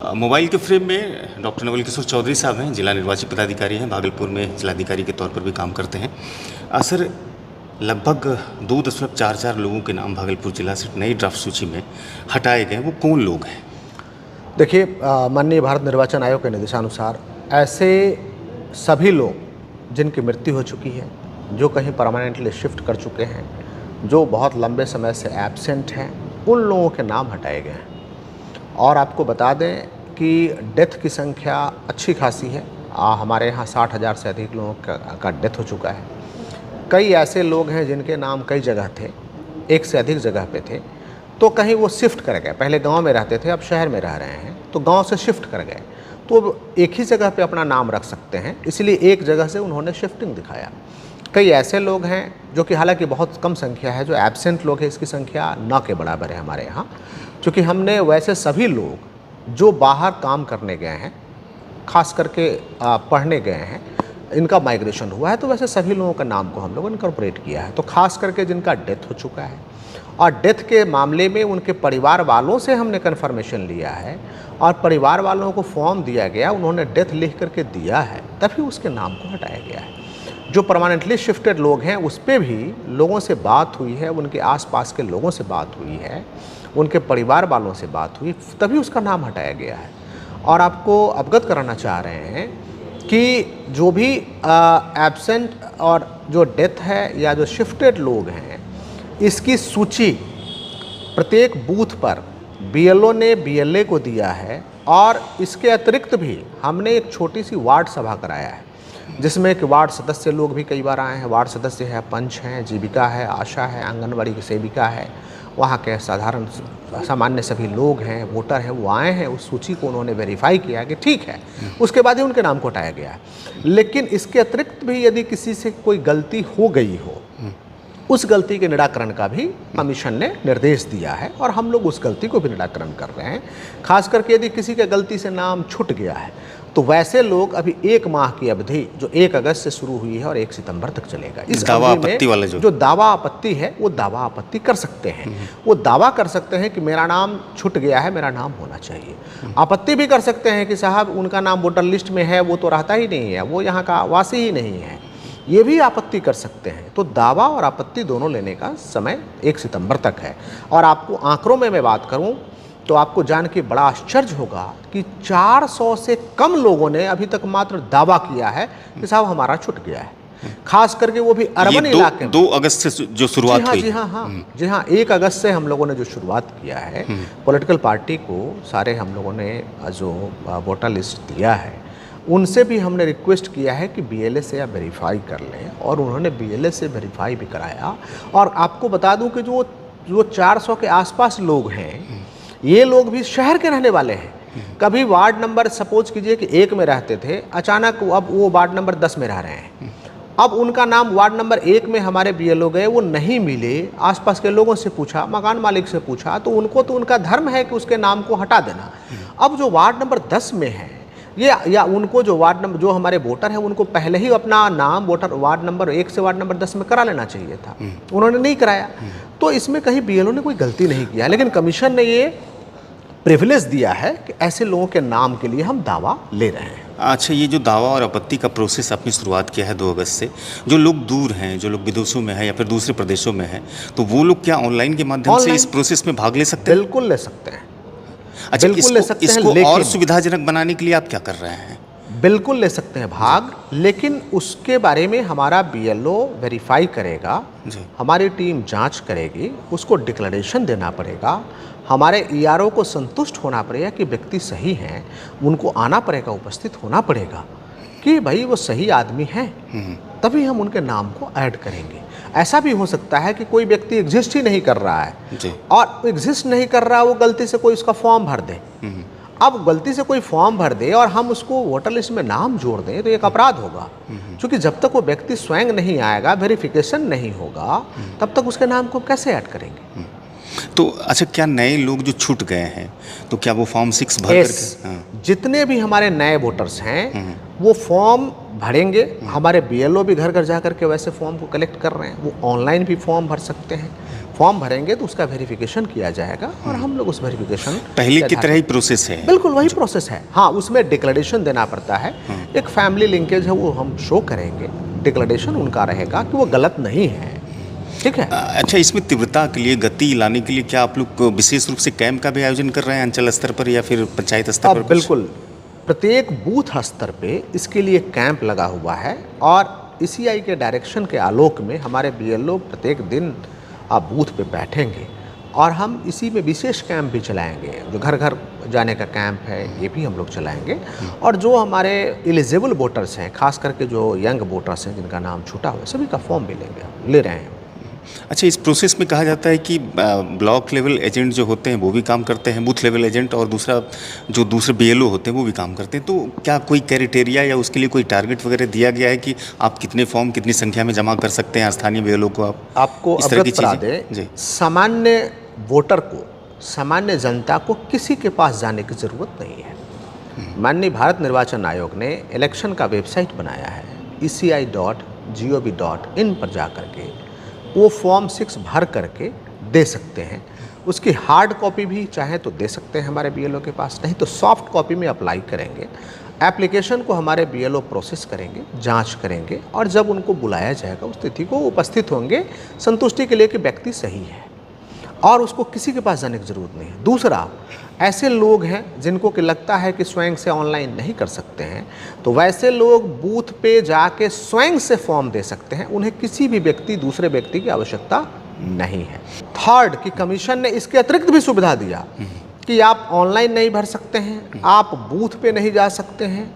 Mobile के frame में doctor Naval Kishore Chaudhary साहब हैं, जिला निर्वाची पदाधिकारी हैं, भागलपुर में जिलाधिकारी के तौर पर भी काम करते हैं। सर, लगभग 2.44 लोगों के नाम भागलपुर जिला से नई ड्राफ्ट सूची में हटाए गए, वो कौन लोग हैं? देखिए, माननीय भारत निर्वाचन आयोग के निर्देशानुसार ऐसे सभी लोग जिनकी मृत्यु हो चुकी है, जो कहीं परमानेंटली शिफ्ट कर चुके हैं, जो बहुत लंबे समय से एब्सेंट हैं, उन लोगों के नाम हटाए गए हैं। और आपको बता दें कि डेथ की संख्या अच्छी खासी है। हमारे यहाँ 60,000 से अधिक लोगों का डेथ हो चुका है। कई ऐसे लोग हैं जिनके नाम कई जगह थे, एक से अधिक जगह पे थे, तो कहीं वो शिफ्ट कर गए। पहले गांव में रहते थे, अब शहर में रह रहे हैं, तो गांव से शिफ्ट कर गए, तो एक ही जगह पे अपना नाम रख सकते हैं, इसलिए एक जगह से उन्होंने शिफ्टिंग दिखाया। कई ऐसे लोग हैं जो कि हालांकि बहुत कम संख्या है, जो एब्सेंट लोग हैं, इसकी संख्या न के बराबर है हमारे यहाँ, क्योंकि हमने वैसे सभी लोग जो बाहर काम करने गए हैं, खास करके पढ़ने गए हैं, इनका माइग्रेशन हुआ है, तो वैसे सभी लोगों का नाम को हम लोगों ने इनकॉर्पोरेट किया है। तो खास करके जिनका डेथ हो चुका है, और डेथ के मामले में उनके परिवार वालों से हमने कन्फर्मेशन लिया है और परिवार वालों को फॉर्म दिया गया, उन्होंने डेथ लिख करके दिया है, तभी उसके नाम को हटाया गया है। जो परमानेंटली शिफ्टेड लोग हैं, उस पर भी लोगों से बात हुई है, उनके आसपास के लोगों से बात हुई है, उनके परिवार वालों से बात हुई, तभी उसका नाम हटाया गया है। और आपको अवगत कराना चाह रहे हैं कि जो भी एब्सेंट और जो डेथ है या जो शिफ्टेड लोग हैं, इसकी सूची प्रत्येक बूथ पर बीएलओ ने बीएलए को दिया है। और इसके अतिरिक्त भी हमने एक छोटी सी वार्ड सभा कराया है, जिसमें कि वार्ड सदस्य लोग भी कई बार आए हैं। वार्ड सदस्य है, पंच हैं, जीविका है, आशा है, आंगनबाड़ी की सेविका है, वहाँ के साधारण सामान्य सभी लोग हैं, वोटर हैं, वो आए हैं, उस सूची को उन्होंने वेरीफाई किया कि ठीक है, उसके बाद ही उनके नाम को हटाया गया है। लेकिन इसके अतिरिक्त भी यदि किसी से कोई गलती हो गई हो, उस गलती के निराकरण का भी कमीशन ने निर्देश दिया है और हम लोग उस गलती को भी निराकरण कर रहे हैं। खास करके यदि किसी के गलती से नाम छूट गया है, तो वैसे लोग अभी 1 माह की अवधि जो 1 अगस्त से शुरू हुई है और 1 सितंबर तक चलेगा, इस दावा आपत्ति वाला जो दावा आपत्ति है, वो दावा आपत्ति कर सकते हैं। वो दावा कर सकते हैं कि मेरा नाम छूट गया है, मेरा नाम होना चाहिए। आपत्ति भी कर सकते हैं कि साहब उनका नाम वोटर लिस्ट में है, वो तो रहता ही नहीं है, वो यहाँ का वासी ही नहीं है, ये भी आपत्ति कर सकते हैं। तो दावा और आपत्ति दोनों लेने का समय 1 सितंबर तक है। और आपको आंकड़ों में मैं बात करूं तो आपको जान के बड़ा आश्चर्य होगा कि 400 से कम लोगों ने अभी तक मात्र दावा किया है कि साहब हमारा छूट गया है। खास करके वो भी अर्बन इलाके में। 2 अगस्त से जो शुरुआत हुई। जी हाँ, 1 अगस्त से हम लोगों ने जो शुरुआत किया है, पॉलिटिकल पार्टी को सारे हम लोगों ने जो वोटर लिस्ट दिया है, उनसे भी हमने रिक्वेस्ट किया है कि बीएलए से आप वेरीफाई कर लें, और उन्होंने बीएलए से वेरीफाई भी कराया। और आपको बता दूं कि जो 400 के आसपास लोग हैं, ये लोग भी शहर के रहने वाले हैं। कभी वार्ड नंबर सपोज कीजिए कि 1 में रहते थे, अचानक अब वो वार्ड नंबर 10 में रह रहे हैं। अब उनका नाम वार्ड नंबर 1 में हमारे बीएलओ गए, वो नहीं मिले, आसपास के लोगों से पूछा, मकान मालिक से पूछा, तो उनका धर्म है कि उसके नाम को हटा देना। अब जो वार्ड नंबर 10 में है, ये या उनको जो हमारे वोटर हैं, उनको पहले ही अपना नाम वार्ड नंबर 1 से वार्ड नंबर 10 में करा लेना चाहिए था, उन्होंने नहीं कराया। तो इसमें कहीं बीएलओ ने कोई गलती नहीं किया, लेकिन कमीशन ने ये प्रिविलेज दिया है कि ऐसे लोगों के नाम के लिए हम दावा ले रहे हैं। अच्छा, ये जो दावा और आपत्ति का प्रोसेस आपने शुरुआत किया है 2 अगस्त से, जो लोग दूर हैं, जो लोग विदेशों में हैं या फिर दूसरे प्रदेशों में हैं, तो वो लोग क्या ऑनलाइन के माध्यम से इस प्रोसेस में भाग ले सकते हैं? बिल्कुल ले सकते हैं। अच्छा, इसको और सुविधाजनक बनाने के लिए आप क्या कर रहे हैं? बिल्कुल ले सकते हैं भाग, लेकिन उसके बारे में हमारा बीएलओ वेरीफाई करेगा, हमारी टीम जांच करेगी, उसको डिक्लेरेशन देना पड़ेगा, हमारे ईआरओ को संतुष्ट होना पड़ेगा कि व्यक्ति सही हैं, उनको आना पड़ेगा, उपस्थित होना पड़ेगा कि भाई वो सही आदमी हैं, तभी हम उनके नाम को ऐड करेंगे। ऐसा भी हो सकता है कि कोई व्यक्ति एग्जिस्ट ही नहीं कर रहा है, और एग्जिस्ट नहीं कर रहा, वो गलती से कोई उसका फॉर्म भर दे। अब गलती से कोई फॉर्म भर दे और हम उसको वोटर लिस्ट में नाम जोड़ दें, तो एक अपराध होगा, क्योंकि जब तक वो व्यक्ति स्वयं नहीं आएगा, वेरिफिकेशन नहीं होगा, तब तक उसके नाम को कैसे ऐड करेंगे। तो अच्छा, क्या नए लोग जो छूट गए हैं, तो क्या वो फॉर्म 6 भर करके? जितने भी हमारे नए वोटर्स हैं, वो फॉर्म भरेंगे। हमारे बीएलओ भी घर घर जा करके वैसे फॉर्म को कलेक्ट कर रहे हैं, वो ऑनलाइन भी फॉर्म भर सकते हैं, फॉर्म भरेंगे तो उसका वेरिफिकेशन किया जाएगा और हम लोग उस वेरिफिकेशन पहले की तरह ही प्रोसेस है। बिल्कुल वही प्रोसेस है। हाँ, उसमें डिक्लेरेशन देना पड़ता है, एक फैमिली लिंकेज है वो हम शो करेंगे, डिक्लेरेशन उनका रहेगा कि वो गलत नहीं है। ठीक है। अच्छा, इसमें तीव्रता के लिए, गति लाने के लिए क्या आप लोग विशेष रूप से कैंप का भी आयोजन कर रहे हैं अंचल स्तर पर या फिर पंचायत स्तर पर? बिल्कुल, प्रत्येक बूथ स्तर पे इसके लिए कैंप लगा हुआ है और ईसीआई के डायरेक्शन के आलोक में हमारे बीएलओ प्रत्येक दिन आप बूथ पे बैठेंगे और हम इसी में विशेष कैंप भी चलाएंगे। जो घर घर जाने का कैंप है ये भी हम लोग चलाएंगे और जो हमारे एलिजिबल वोटर्स हैं, खास करके जो यंग वोटर्स हैं जिनका नाम छूटा हुआ है, सभी का फॉर्म भी ले रहे हैं। अच्छा, इस प्रोसेस में कहा जाता है कि ब्लॉक लेवल एजेंट जो होते हैं वो भी काम करते हैं, बूथ लेवल एजेंट, और दूसरा जो दूसरे बीएलओ होते हैं वो भी काम करते हैं। तो क्या कोई क्राइटेरिया या उसके लिए कोई टारगेट वगैरह दिया गया है कि आप कितने फॉर्म कितनी संख्या में जमा कर सकते हैं स्थानीय बीएलओ को? आपको अवगत करा दें, सामान्य वोटर को, सामान्य जनता को किसी के पास जाने की ज़रूरत नहीं है। माननीय भारत निर्वाचन आयोग ने इलेक्शन का वेबसाइट बनाया है, eci.gov.in पर जा करके वो फॉर्म 6 भर करके दे सकते हैं। उसकी हार्ड कॉपी भी चाहे तो दे सकते हैं हमारे बीएलओ के पास, नहीं तो सॉफ्ट कॉपी में अप्लाई करेंगे। एप्लीकेशन को हमारे बीएलओ प्रोसेस करेंगे, जांच करेंगे और जब उनको बुलाया जाएगा उस तिथि को उपस्थित होंगे संतुष्टि के लिए कि व्यक्ति सही है और उसको किसी के पास जाने की ज़रूरत नहीं है। दूसरा, ऐसे लोग हैं जिनको कि लगता है कि स्वयं से ऑनलाइन नहीं कर सकते हैं, तो वैसे लोग बूथ पे जाके स्वयं से फॉर्म दे सकते हैं, उन्हें किसी भी दूसरे व्यक्ति की आवश्यकता नहीं है। थर्ड, कि कमीशन ने इसके अतिरिक्त भी सुविधा दिया कि आप ऑनलाइन नहीं भर सकते हैं, आप बूथ पे नहीं जा सकते हैं,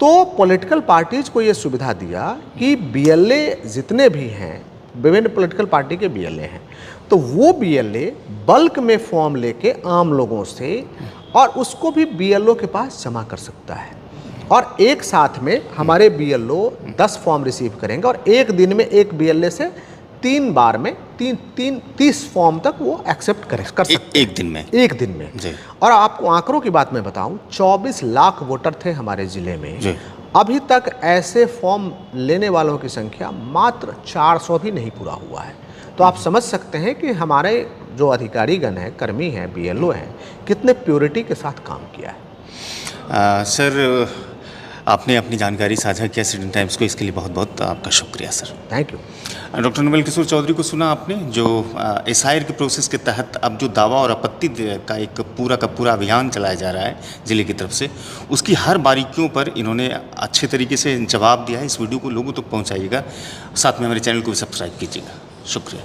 तो पॉलिटिकल पार्टीज को ये सुविधा दिया कि बीएलए जितने भी हैं, विभिन्न पॉलिटिकल पार्टी के बीएलए हैं, तो वो बीएलए बल्क में फॉर्म लेके आम लोगों से और उसको भी बीएलओ के पास जमा कर सकता है और एक साथ में हमारे बीएलओ 10 फॉर्म रिसीव करेंगे और एक दिन में एक बीएलए से 3 बार में 30 फॉर्म तक वो एक्सेप्ट कर सकते हैं एक दिन में जी। और आपको आंकड़ों की बात मैं बताऊं, 24 लाख वोटर थे हमारे ज़िले में जी। अभी तक ऐसे फॉर्म लेने वालों की संख्या मात्र 400 भी नहीं पूरा हुआ है। तो आप समझ सकते हैं कि हमारे जो अधिकारीगण हैं, कर्मी हैं, बीएलओ हैं, कितने प्योरिटी के साथ काम किया है। सर, आपने अपनी जानकारी साझा किया सिटीजन टाइम्स को, इसके लिए बहुत बहुत आपका शुक्रिया sir. Thank you. Doctor Naval Kishore Chaudhary को सुना आपने, जो एसआईआर के प्रोसेस के तहत अब जो दावा और आपत्ति का एक पूरा अभियान चलाया जा रहा है ज़िले की तरफ से, उसकी हर बारीकियों पर इन्होंने अच्छे तरीके से जवाब दिया है। इस वीडियो को लोगों तक पहुंचाइएगा, साथ में हमारे चैनल को भी सब्सक्राइब कीजिएगा। शुक्रिया।